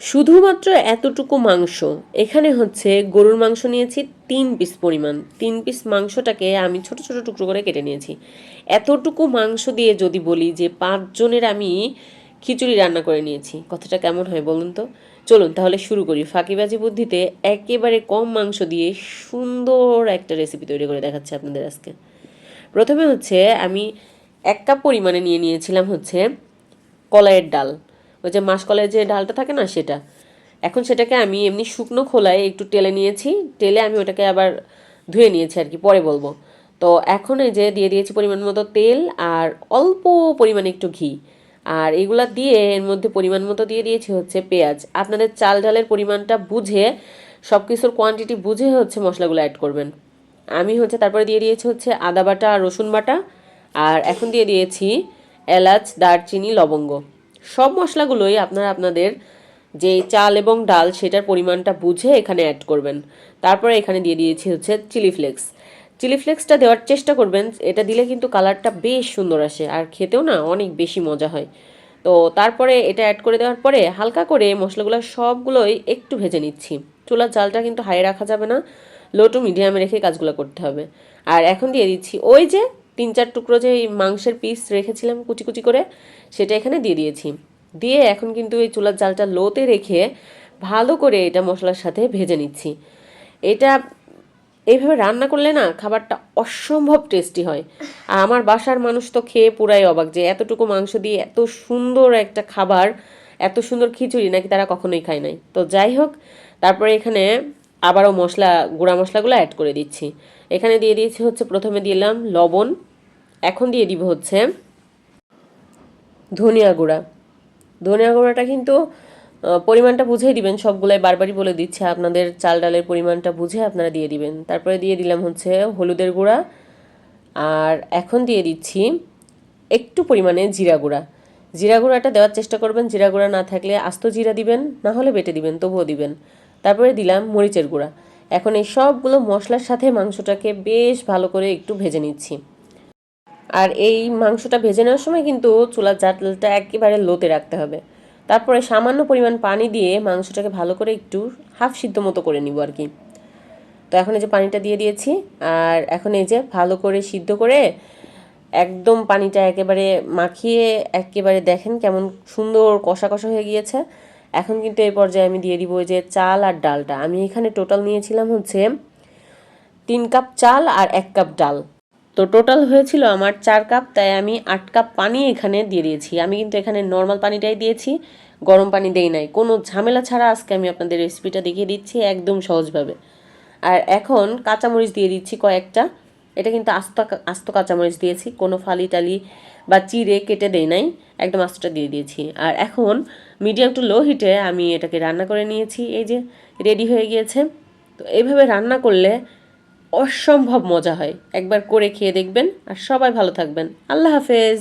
শুধুমাত্র এতটুকু মাংস, এখানে হচ্ছে গরুর মাংস নিয়েছি 3 পিস পরিমাণ। 3 পিস মাংসটাকে আমি ছোট ছোট টুকরো করে কেটে নিয়েছি। এতটুকু মাংস দিয়ে যদি বলি যে 5 জনের আমি খিচুড়ি রান্না করে নিয়েছি, কথাটা কেমন হয় বলুন তো? চলুন তাহলে শুরু করি। ফাঁকিবাজি বুদ্ধিতে একেবারে কম মাংস দিয়ে সুন্দর একটা রেসিপি তৈরি করে দেখাচ্ছি আপনাদের আজকে। প্রথমে হচ্ছে আমি 1 কাপ পরিমাণে নিয়ে নিয়েছিলাম হচ্ছে কলাইয়ের ডাল, ওই যে মাসকলাইয়ের যে ডালটা থাকে না সেটা। এখন সেটাকে আমি এমনি শুকনো খোলায় একটু টেলে নিয়েছি, টেলে আমি ওটাকে আবার ধুয়ে নিয়েছি আর কি, পরে বলবো। তো এখন এই যে দিয়ে দিয়েছি পরিমাণ মতো তেল আর অল্প পরিমাণে একটু ঘি, আর এগুলা দিয়ে এর মধ্যে পরিমাণ মতো দিয়ে দিয়েছি হচ্ছে পেঁয়াজ। আপনাদের চাল ডালের পরিমাণটা বুঝে, সব কিছুর কোয়ান্টিটি বুঝে হচ্ছে মশলাগুলো অ্যাড করবেন। আমি হচ্ছে তারপরে দিয়ে দিয়েছি হচ্ছে আদা বাটা আর রসুন বাটা, আর এখন দিয়ে দিয়েছি এলাচ, দারচিনি, লবঙ্গ। সব মশলাগুলোই আপনারা আপনাদের যে চাল এবং ডাল সেটার পরিমাণটা বুঝে এখানে অ্যাড করবেন। তারপরে এখানে দিয়ে দিয়েছি হচ্ছে চিলি ফ্লেক্স। চিলি ফ্লেক্সটা দেওয়ার চেষ্টা করবেন, এটা দিলে কিন্তু কালারটা বেশ সুন্দর আসে আর খেতেও না অনেক বেশি মজা হয়। তো তারপরে এটা অ্যাড করে দেওয়ার পরে হালকা করে মশলাগুলো সবগুলোই একটু ভেজে নিচ্ছি। চুলার জালটা কিন্তু হাই রাখা যাবে না, লো টু মিডিয়ামে রেখে কাজগুলো করতে হবে। আর এখন দিয়ে দিচ্ছি ওই যে 3-4 টুকরো যে মাংসের পিস রেখেছিলাম কুচি কুচি করে, সেটা এখানে দিয়ে দিয়েছি। দিয়ে এখন কিন্তু এই চুলার জালটা লোতে রেখে ভালো করে এটা মশলার সাথে ভেজে নিচ্ছি। এটা এইভাবে রান্না করলে না খাবারটা অসম্ভব টেস্টি হয়। আর আমার বাসার মানুষ তো খেয়ে পুরাই অবাক যে এতটুকু মাংস দিয়ে এত সুন্দর একটা খাবার, এত সুন্দর খিচুড়ি নাকি তারা কখনোই খায় নাই। তো যাই হোক, তারপরে এখানে আবারও মশলা, গুঁড়া মশলাগুলো অ্যাড করে দিচ্ছি। এখানে দিয়ে দিয়েছি হচ্ছে, প্রথমে দিলাম লবণ, এখন দিয়ে দিব হচ্ছে ধনিয়া গুঁড়া। ধনিয়া গুঁড়াটা কিন্তু পরিমাণটা বুঝেই দিবেন, সবগুলাই বারবারই বলে দিচ্ছে, আপনাদের চাল ডালের পরিমাণটা বুঝে আপনারা দিয়ে দিবেন। তারপরে দিয়ে দিলাম হচ্ছে হলুদের গুঁড়া, আর এখন দিয়ে দিচ্ছি একটু পরিমাণে জিরা গুঁড়া। জিরা গুঁড়াটা দেওয়ার চেষ্টা করবেন, জিরা গুঁড়া না থাকলে আস্ত জিরা দিবেন, না হলে বেটে দিবেন, তবুও দিবেন। তারপরে দিলাম মরিচের গুঁড়া। এখন এই সবগুলো মশলার সাথে মাংসটাকে বেশ ভালো করে একটু ভেজে নিচ্ছি। আর এই মাংসটা ভেজে নেওয়ার সময় কিন্তু চুলার জালটা একেবারে লোতে রাখতে হবে। তারপরে সামান্য পরিমাণ পানি দিয়ে মাংসটাকে ভালো করে একটু হাফ সিদ্ধ মতো করে নিব আর কি। তো এখন এই যে পানিটা দিয়ে দিয়েছি, আর এখন এই যে ভালো করে সিদ্ধ করে একদম পানিটা একেবারে মাখিয়ে একেবারে দেখেন কেমন সুন্দর কষা কষা হয়ে গিয়েছে। এখন কিন্তু এই পর্যায়ে আমি দিয়ে দিব ওই যে চাল আর ডালটা। আমি এখানে টোটাল নিয়েছিলাম হচ্ছে 3 কাপ চাল আর 1 কাপ ডাল। তো টোটাল হয়েছিল আমার 4 কাপ, তাই আমি 8 কাপ পানি এখানে দিয়ে দিয়েছি। আমি কিন্তু এখানে নর্মাল পানিটাই দিয়েছি, গরম পানি দেই নাই। কোনো ঝামেলা ছাড়া আজকে আমি আপনাদের রেসিপিটা দেখিয়ে দিচ্ছি একদম সহজভাবে। আর এখন কাঁচামরিচ দিয়ে দিচ্ছি কয়েকটা। এটা কিন্তু আস্ত আস্ত কাঁচামরিচ দিয়েছি, কোনো ফালি টালি বা চিড়ে কেটে দেই নাই, একদম আস্তটা দিয়ে দিয়েছি। আর এখন মিডিয়াম টু লো হিটে আমি এটাকে রান্না করে নিয়েছি, এই যে রেডি হয়ে গিয়েছে। তো এইভাবে রান্না করলে অসম্ভব মজা হয়, একবার করে খেয়ে দেখবেন। আর সবাই ভালো থাকবেন। আল্লাহ হাফেজ।